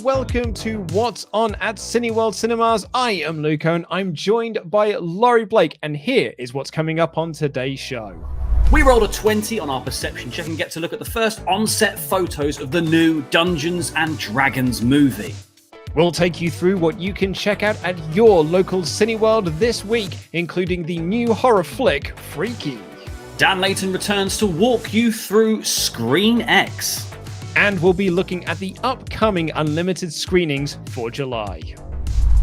welcome to What's On at Cineworld Cinemas. I am Luco and I'm joined by Laurie Blake, and here is what's coming up on today's show. We rolled a 20 on our perception check and get to look at the first on-set photos of the new Dungeons and Dragons movie. We'll take you through what you can check out at your local Cineworld this week, including the new horror flick, Freaky. Dan Layton returns to walk you through ScreenX. And we'll be looking at the upcoming unlimited screenings for July.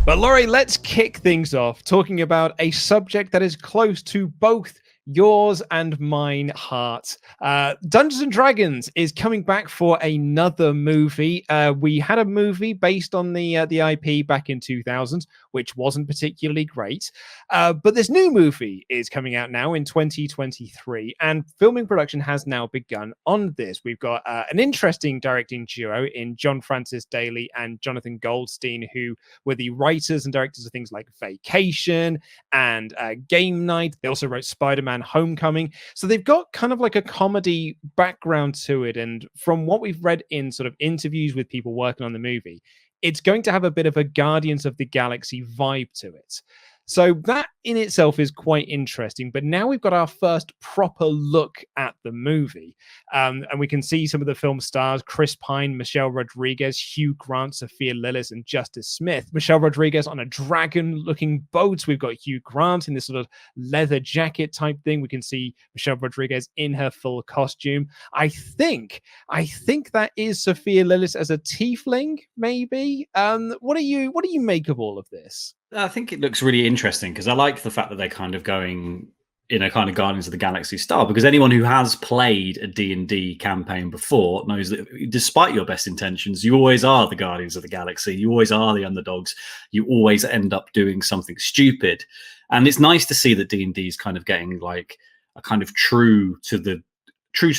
But Laurie, let's kick things off talking about a subject that is close to both yours and mine heart. Dungeons and Dragons is coming back for another movie. We had a movie based on the IP back in 2000, which wasn't particularly great. But this new movie is coming out now in 2023, and filming production has now begun on this. We've got an interesting directing duo in John Francis Daley and Jonathan Goldstein, who were the writers and directors of things like Vacation and Game Night. They also wrote Spider-Man Homecoming. So they've got kind of like a comedy background to it. And from what we've read in sort of interviews with people working on the movie, it's going to have a bit of a Guardians of the Galaxy vibe to it. So that in itself is quite interesting. But now we've got our first proper look at the movie. And we can see some of the film stars: Chris Pine, Michelle Rodriguez, Hugh Grant, Sophia Lillis, and Justice Smith. Michelle Rodriguez on a dragon-looking boat. We've got Hugh Grant in this sort of leather jacket type thing. We can see Michelle Rodriguez in her full costume. I think that is Sophia Lillis as a tiefling, maybe. What do you make of all of this? I think it looks really interesting because I like the fact that they're kind of going in a kind of Guardians of the Galaxy style, because anyone who has played a D&D campaign before knows that despite your best intentions, you always are the Guardians of the Galaxy. You always are the underdogs. You always end up doing something stupid. And it's nice to see that D&D is kind of getting like a kind of true to the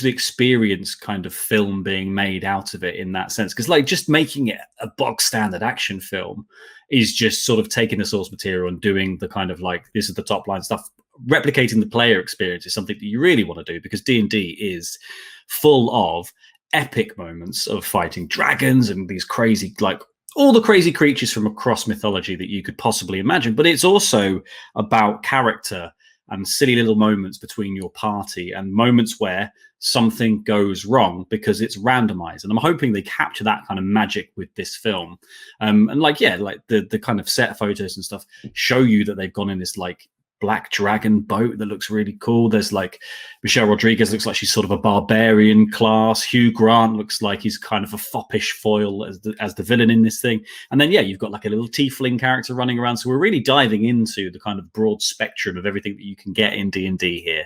experience kind of film being made out of it in that sense. Because like just making it a bog standard action film is just sort of taking the source material and doing the kind of like, this is the top line stuff. Replicating the player experience is something that you really want to do, because D&D is full of epic moments of fighting dragons and these crazy, like all the crazy creatures from across mythology that you could possibly imagine. But it's also about character and silly little moments between your party and moments where something goes wrong because it's randomized. And I'm hoping they capture that kind of magic with this film. And like, yeah, like the kind of set photos and stuff show you that they've gone in this like black dragon boat that looks really cool. There's like Michelle Rodriguez looks like she's sort of a barbarian class. Hugh Grant looks like he's kind of a foppish foil as the villain in this thing. And then, yeah, you've got like a little tiefling character running around. So we're really diving into the kind of broad spectrum of everything that you can get in D&D here.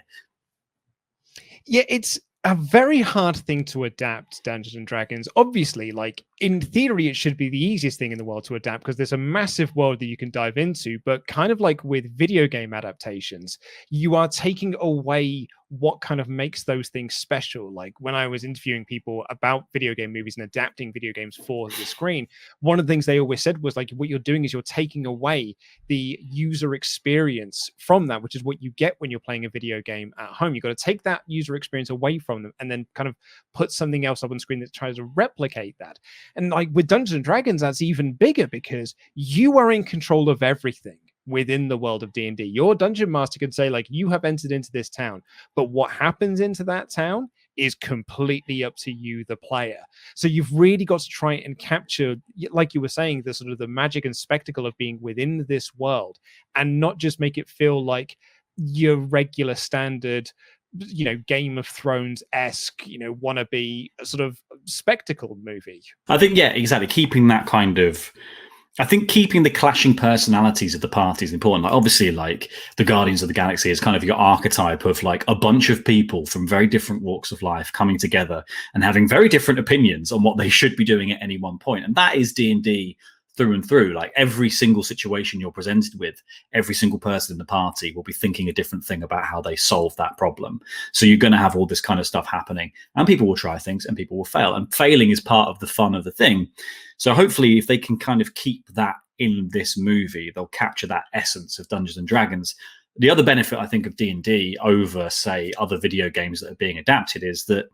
Yeah, it's a very hard thing to adapt, Dungeons and Dragons. Obviously, like in theory, it should be the easiest thing in the world to adapt because there's a massive world that you can dive into. But kind of like with video game adaptations, you are taking away what kind of makes those things special. Like when I was interviewing people about video game movies and adapting video games for the screen, one of the things they always said was like, what you're doing is you're taking away the user experience from that, which is what you get when you're playing a video game at home. You've got to take that user experience away from them and then kind of put something else up on screen that tries to replicate that. And like with Dungeons and Dragons, that's even bigger because you are in control of everything within the world of D&D. Your dungeon master can say, like, you have entered into this town, but what happens into that town is completely up to you, the player. So you've really got to try and capture, like you were saying, the sort of the magic and spectacle of being within this world and not just make it feel like your regular standard, you know, Game of Thrones-esque, you know, wannabe sort of spectacle movie. I think, yeah, exactly. Keeping that kind of, I think keeping the clashing personalities of the party is important. Like obviously, like the Guardians of the Galaxy is kind of your archetype of like a bunch of people from very different walks of life coming together and having very different opinions on what they should be doing at any one point. And that is D&D through and through. Like every single situation you're presented with, every single person in the party will be thinking a different thing about how they solve that problem. So you're going to have all this kind of stuff happening, and people will try things and people will fail, and failing is part of the fun of the thing. So hopefully if they can kind of keep that in this movie, they'll capture that essence of Dungeons and Dragons. The other benefit I think of D&D over, say, other video games that are being adapted is that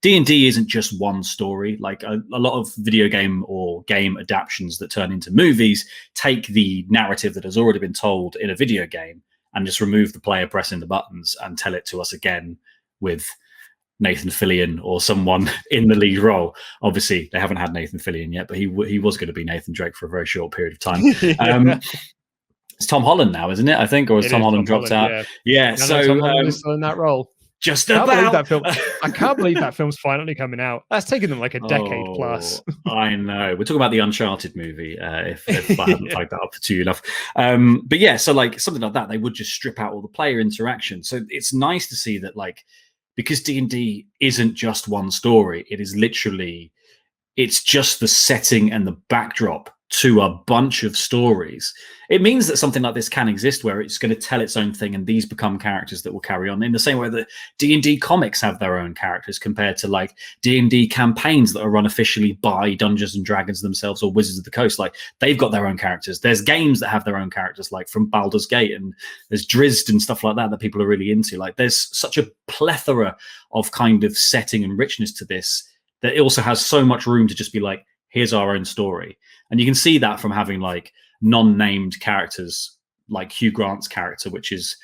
D&D isn't just one story. Like a lot of video game or game adaptions that turn into movies take the narrative that has already been told in a video game and just remove the player pressing the buttons and tell it to us again with Nathan Fillion or someone in the lead role. Obviously, they haven't had Nathan Fillion yet, but he was going to be Nathan Drake for a very short period of time. It's Tom Holland now, isn't it? I think, or has Tom Holland dropped out? Yeah. So Tom Holland is still in that role. Just I about. that film. I can't believe that film's finally coming out. That's taken them like a decade plus. I know. We're talking about the Uncharted movie. If I haven't flagged that up to you enough. But yeah, so like something like that, they would just strip out all the player interaction. So it's nice to see that, like, because D&D isn't just one story. It is literally, it's just the setting and the backdrop to a bunch of stories. It means that something like this can exist where it's going to tell its own thing and these become characters that will carry on in the same way that D&D comics have their own characters compared to like D&D campaigns that are run officially by Dungeons and Dragons themselves or Wizards of the Coast. Like they've got their own characters. There's games that have their own characters, like from Baldur's Gate, and there's Drizzt and stuff like that people are really into. Like there's such a plethora of kind of setting and richness to this that it also has so much room to just be like, here's our own story. And you can see that from having like non-named characters, like Hugh Grant's character, which is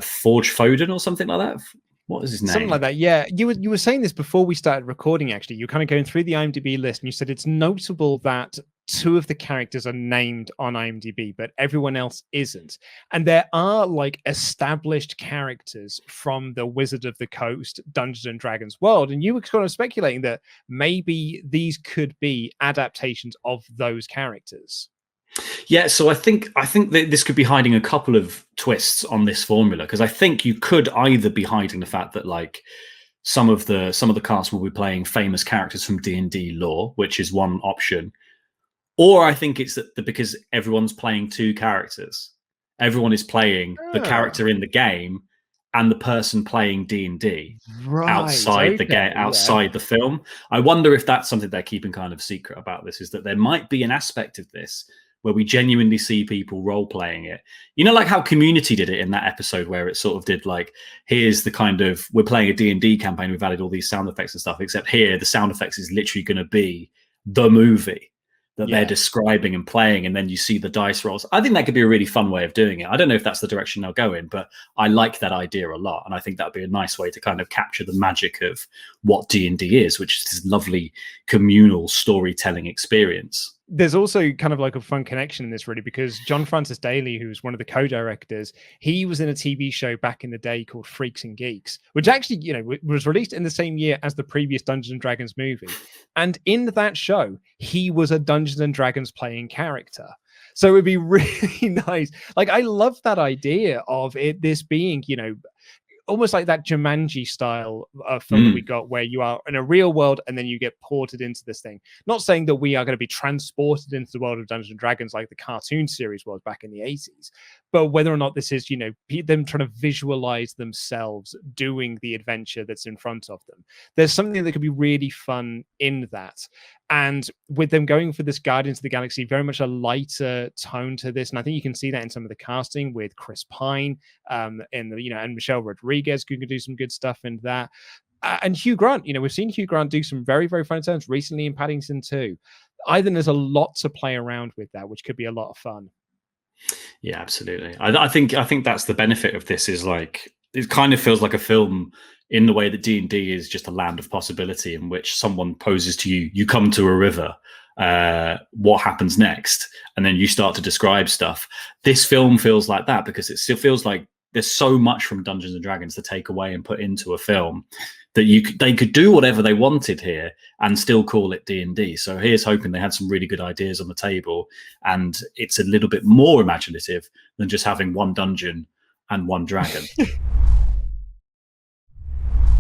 Forge Foden or something like that. What is his name? Something like that. Yeah, you were saying this before we started recording. Actually, you're kind of going through the IMDb list, and you said it's notable that 2 of the characters are named on IMDb, but everyone else isn't. And there are like established characters from the Wizard of the Coast, Dungeons and Dragons world, and you were kind of speculating that maybe these could be adaptations of those characters. Yeah, so I think that this could be hiding a couple of twists on this formula, because I think you could either be hiding the fact that like some of the cast will be playing famous characters from D&D lore, which is one option. Or I think it's that because everyone's playing 2 characters. Everyone is playing the character in the game and the person playing D&D outside the game, outside the film. I wonder if that's something they're keeping kind of secret about this, is that there might be an aspect of this where we genuinely see people role playing it. You know, like how Community did it in that episode where it sort of did like, here's the kind of, we're playing a D&D campaign, we've added all these sound effects and stuff, except here the sound effects is literally going to be the movie that they're describing and playing, and then you see the dice rolls. I think that could be a really fun way of doing it. I don't know if that's the direction they'll go in, but I like that idea a lot, and I think that would be a nice way to kind of capture the magic of what D&D is, which is this lovely communal storytelling experience. There's also kind of like a fun connection in this, really, because John Francis Daley, who's one of the co-directors, he was in a TV show back in the day called Freaks and Geeks, which actually, you know, was released in the same year as the previous Dungeons and Dragons movie. And in that show, he was a Dungeons and Dragons playing character. So it would be really nice. Like, I love that idea of this being, you know, almost like that Jumanji style of film that we got, where you are in a real world and then you get ported into this thing. Not saying that we are going to be transported into the world of Dungeons and Dragons like the cartoon series was back in the 80s, but whether or not this is, you know, them trying to visualize themselves doing the adventure that's in front of them. There's something that could be really fun in that. And with them going for this Guardians of the Galaxy, very much a lighter tone to this. And I think you can see that in some of the casting with Chris Pine, and Michelle Rodriguez, who can do some good stuff in that. And Hugh Grant, you know, we've seen Hugh Grant do some very, very fun turns recently in Paddington 2. I think there's a lot to play around with that, which could be a lot of fun. Yeah, absolutely. I think that's the benefit of this, is like, it kind of feels like a film in the way that D&D is just a land of possibility, in which someone poses to you, you come to a river, what happens next? And then you start to describe stuff. This film feels like that, because it still feels like there's so much from Dungeons and Dragons to take away and put into a film that they could do whatever they wanted here and still call it D&D. So here's hoping they had some really good ideas on the table, and it's a little bit more imaginative than just having one dungeon and one dragon.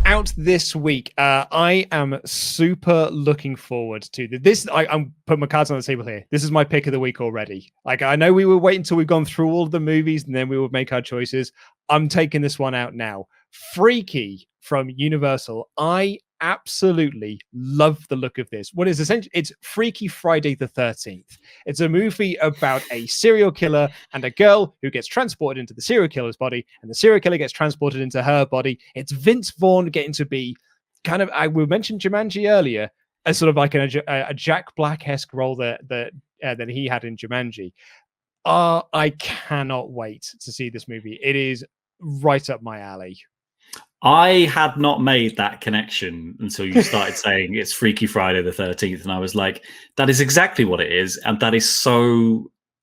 Out this week, I am super looking forward to this. I'm putting my cards on the table here. This is my pick of the week already. Like, I know we will wait until we've gone through all of the movies and then we will make our choices. I'm taking this one out now. Freaky from Universal. I absolutely love the look of this. What is essentially, it's Freaky Friday the 13th. It's a movie about a serial killer and a girl who gets transported into the serial killer's body, and the serial killer gets transported into her body. It's Vince Vaughn getting to be kind of, we mentioned Jumanji earlier as sort of like a Jack Black-esque role that he had in Jumanji. I cannot wait to see this movie. It is right up my alley. I had not made that connection until you started saying it's Freaky Friday the 13th, and I was like, that is exactly what it is, and that is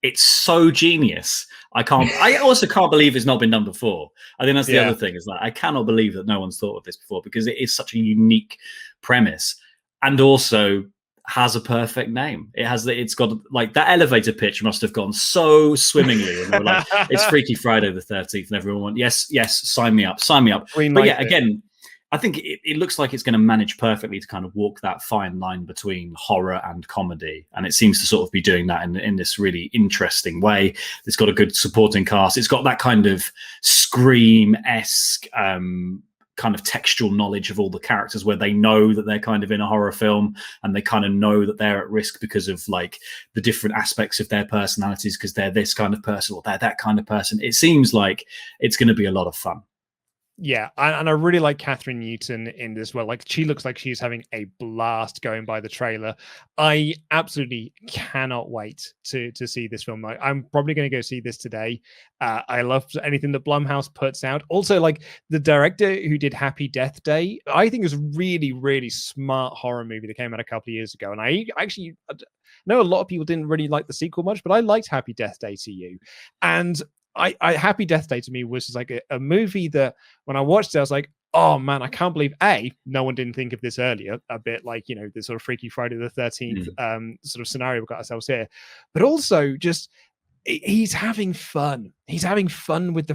it's so genius. I also can't believe it's not been done before. I think that's the other thing, is that I cannot believe that no one's thought of this before, because it is such a unique premise, and also has a perfect name. It's got like that elevator pitch must have gone so swimmingly, and they were like, it's Freaky Friday the 13th, and everyone went, yes, sign me up. But yeah, again, I think it looks like it's going to manage perfectly to kind of walk that fine line between horror and comedy, and it seems to sort of be doing that in this really interesting way. It's got a good supporting cast. It's got that kind of Scream-esque kind of textual knowledge of all the characters, where they know that they're kind of in a horror film, and they kind of know that they're at risk because of like the different aspects of their personalities, because they're this kind of person or they're that kind of person. It seems like it's going to be a lot of fun. Yeah, and I really like Catherine Newton in this. Well, like, she looks like she's having a blast going by the trailer. I absolutely cannot wait to see this film. I'm probably going to go see this today. I love anything that Blumhouse puts out. Also, like, the director who did Happy Death Day, I think is a really, really smart horror movie that came out a couple of years ago. And I actually know a lot of people didn't really like the sequel much, but I liked Happy Death Day to You. And Happy Death Day to me was just like a movie that when I watched it, I was like, oh man, I can't believe no one didn't think of this earlier. A bit like, you know, the sort of Freaky Friday the 13th sort of scenario we've got ourselves here. But also just he's having fun. He's having fun with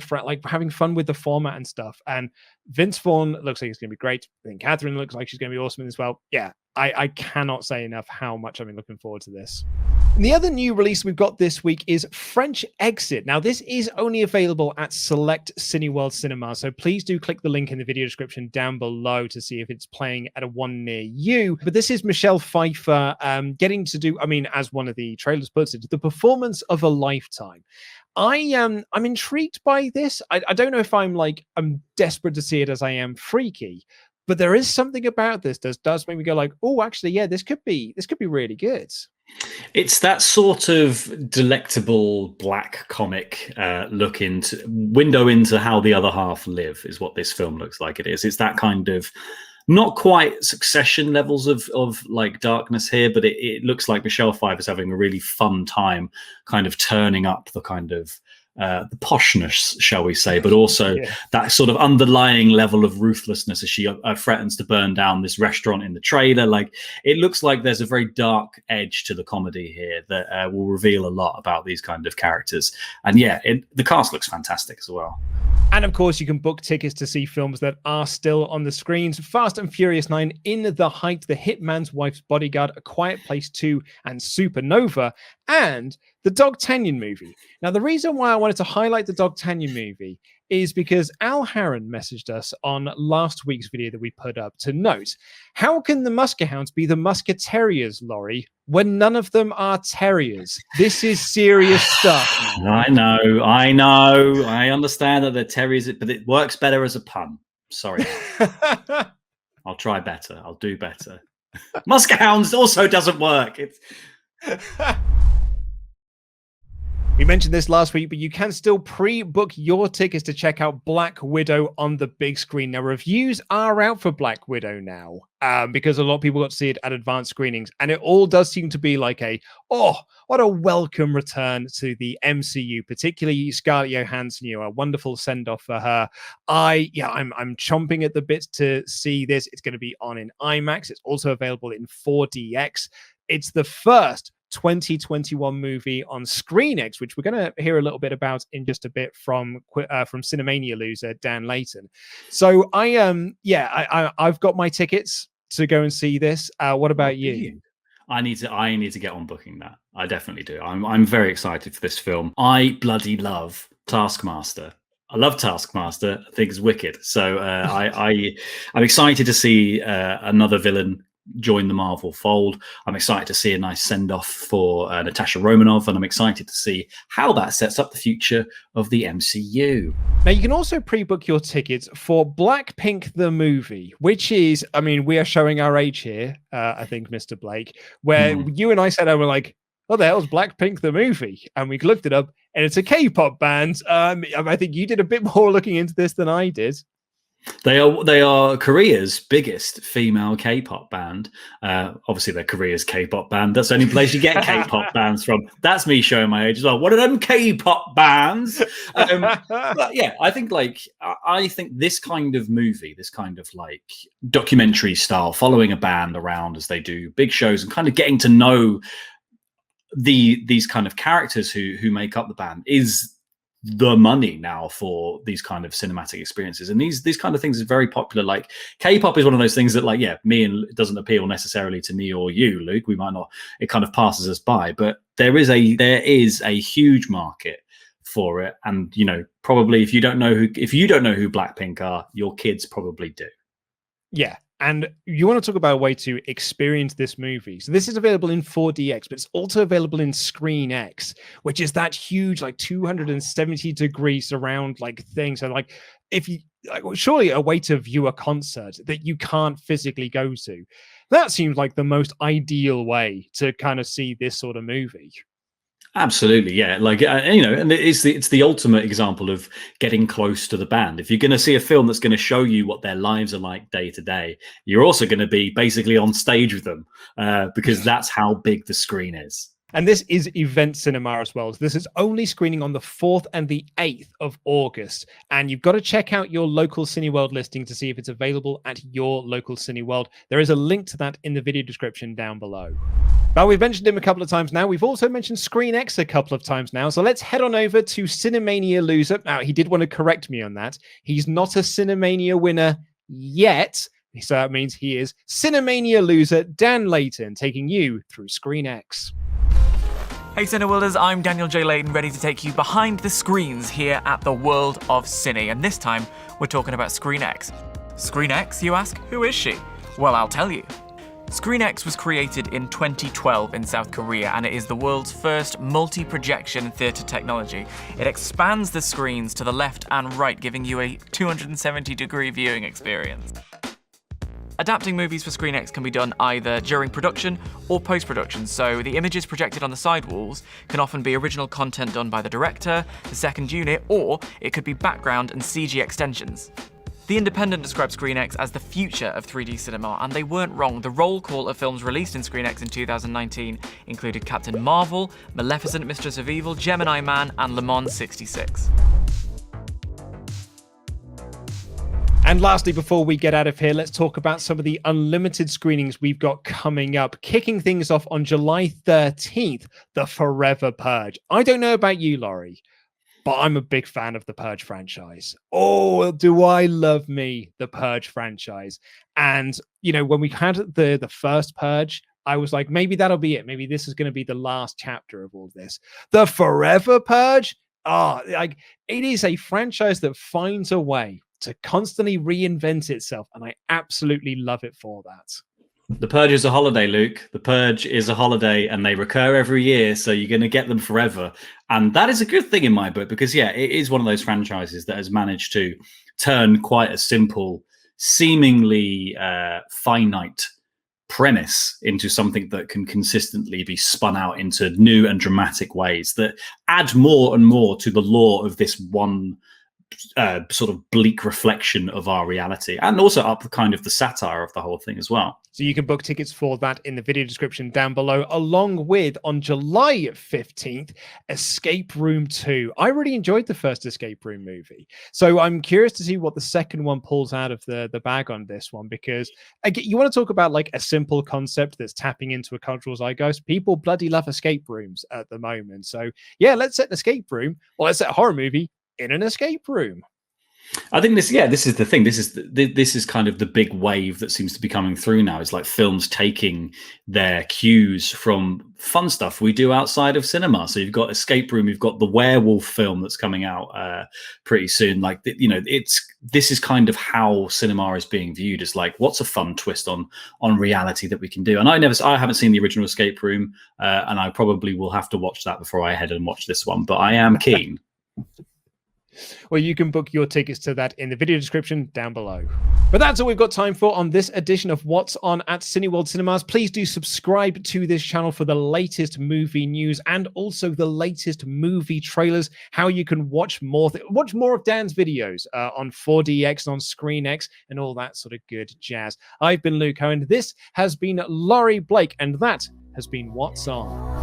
having fun with the format and stuff. And Vince Vaughn looks like he's going to be great. I think Catherine looks like she's going to be awesome as well. Yeah, I cannot say enough how much I've been looking forward to this. And the other new release we've got this week is French Exit. Now, this is only available at select Cineworld Cinemas, so please do click the link in the video description down below to see if it's playing at a one near you. But this is Michelle Pfeiffer getting to do, I mean, as one of the trailers puts it, the performance of a lifetime. I'm intrigued by this. I don't know if I'm desperate to see it as I am freaky, but there is something about this that does make me go like, oh, actually, yeah, this could be really good. It's that sort of delectable black comic window into how the other half live is what this film looks like it is. It's that kind of not quite Succession levels of like darkness here, but it looks like Michelle Pfeiffer's having a really fun time kind of turning up the kind of the poshness, shall we say, but also that sort of underlying level of ruthlessness as she threatens to burn down this restaurant in the trailer. Like, it looks like there's a very dark edge to the comedy here that will reveal a lot about these kind of characters. And yeah, the cast looks fantastic as well. And of course, you can book tickets to see films that are still on the screens. Fast and Furious 9, In the Height, The Hitman's Wife's Bodyguard, A Quiet Place 2, and Supernova, and the Dogtanian movie. Now, the reason why I wanted to highlight the Dogtanian movie is because Al Harron messaged us on last week's video that we put up to note, how can the Muskehounds be the Musketeriers, Laurie, when none of them are terriers? This is serious stuff. I know. I understand that they're terriers, but it works better as a pun. Sorry. I'll try better. I'll do better. Muskehounds also doesn't work. We mentioned this last week, but you can still pre-book your tickets to check out Black Widow on the big screen. Now, reviews are out for Black Widow now because a lot of people got to see it at advanced screenings, and it all does seem to be like what a welcome return to the MCU, particularly Scarlett Johansson. A wonderful send-off for her. I'm chomping at the bit to see this. It's going to be on in IMAX. It's also available in 4DX. It's the first 2021 movie on ScreenX, which we're going to hear a little bit about in just a bit from Cinemania loser Dan Layton. So I've got my tickets to go and see this. What about you? I need to get on booking that. I definitely do. I'm very excited for this film. I bloody love Taskmaster. I love Taskmaster. I think it's wicked. So I'm excited to see another villain join the Marvel fold. I'm excited to see a nice send-off for Natasha Romanoff, and I'm excited to see how that sets up the future of the MCU. Now, you can also pre-book your tickets for Blackpink The Movie, which is, I mean, we are showing our age here, I think, Mr. Blake, where you and I said, I were like, what the hell's Blackpink The Movie? And we looked it up, and it's a K-pop band. I think you did a bit more looking into this than I did. They are Korea's biggest female K-pop band. Obviously, they're Korea's K-pop band. That's the only place you get K-pop bands from. That's me showing my age as well. What are them K-pop bands? But yeah, I think this kind of movie, this kind of like documentary style, following a band around as they do big shows and kind of getting to know these kind of characters who make up the band is the money now for these kind of cinematic experiences. And these kind of things is very popular. Like K-pop is one of those things that, like, yeah, it doesn't appeal necessarily to me or you, Luke. We might not, it kind of passes us by, but there is a huge market for it. And, you know, probably if you don't know who Blackpink are, your kids probably do. Yeah. And you want to talk about a way to experience this movie. So this is available in 4DX, but it's also available in ScreenX, which is that huge, like 270-degree surround like thing. So like, if you surely a way to view a concert that you can't physically go to, that seems like the most ideal way to kind of see this sort of movie. Absolutely, yeah. Like, you know, and it's the ultimate example of getting close to the band. If you're going to see a film that's going to show you what their lives are like day to day, you're also going to be basically on stage with them because that's how big the screen is. And this is event cinema as well. So this is only screening on the 4th and the 8th of August. And you've got to check out your local Cineworld listing to see if it's available at your local Cineworld. There is a link to that in the video description down below. Now, we've mentioned him a couple of times now. We've also mentioned ScreenX a couple of times now. So let's head on over to Cinemania Loser. Now, he did want to correct me on that. He's not a Cinemania winner yet. So that means he is Cinemania Loser Dan Layton, taking you through ScreenX. Hey Cineworlders, I'm Daniel J. Layton, ready to take you behind the screens here at the World of Cine, and this time we're talking about ScreenX. ScreenX, you ask? Who is she? Well, I'll tell you. ScreenX was created in 2012 in South Korea, and it is the world's first multi-projection theatre technology. It expands the screens to the left and right, giving you a 270-degree viewing experience. Adapting movies for ScreenX can be done either during production or post-production, so the images projected on the side walls can often be original content done by the director, the second unit, or it could be background and CG extensions. The Independent described ScreenX as the future of 3D cinema, and they weren't wrong. The roll call of films released in ScreenX in 2019 included Captain Marvel, Maleficent, Mistress of Evil, Gemini Man, and Le Mans 66. And lastly, before we get out of here, let's talk about some of the unlimited screenings we've got coming up. Kicking things off on July 13th, the Forever Purge. I don't know about you, Laurie, but I'm a big fan of the Purge franchise. Oh, do I love me, the Purge franchise. And, you know, when we had the first Purge, I was like, maybe that'll be it. Maybe this is going to be the last chapter of all this. The Forever Purge, like it is a franchise that finds a way to constantly reinvent itself, and I absolutely love it for that. The Purge is a holiday, Luke. The Purge is a holiday, and they recur every year, so you're going to get them forever. And that is a good thing in my book, because, yeah, it is one of those franchises that has managed to turn quite a simple, seemingly finite premise into something that can consistently be spun out into new and dramatic ways that add more and more to the lore of this one sort of bleak reflection of our reality, and also up the kind of the satire of the whole thing as well. So you can book tickets for that in the video description down below, along with, on July 15th, Escape Room 2. I really enjoyed the first Escape Room movie, so I'm curious to see what the second one pulls out of the bag on this one, because again, you want to talk about like a simple concept that's tapping into a cultural zeitgeist. People bloody love escape rooms at the moment. So yeah, let's set an escape room, or let's set a horror movie in an escape room. I think this is the thing. This is kind of the big wave that seems to be coming through now. It's like films taking their cues from fun stuff we do outside of cinema. So you've got Escape Room, you've got the werewolf film that's coming out pretty soon. Like, you know, this is kind of how cinema is being viewed, as like, what's a fun twist on reality that we can do. And I haven't seen the original Escape Room, and I probably will have to watch that before I head and watch this one. But I am keen. Well, you can book your tickets to that in the video description down below. But that's all we've got time for on this edition of What's On at Cineworld Cinemas. Please do subscribe to this channel for the latest movie news and also the latest movie trailers, how you can watch more of Dan's videos on 4DX, on ScreenX, and all that sort of good jazz. I've been Luke Owen. This has been Laurie Blake, and that has been What's On.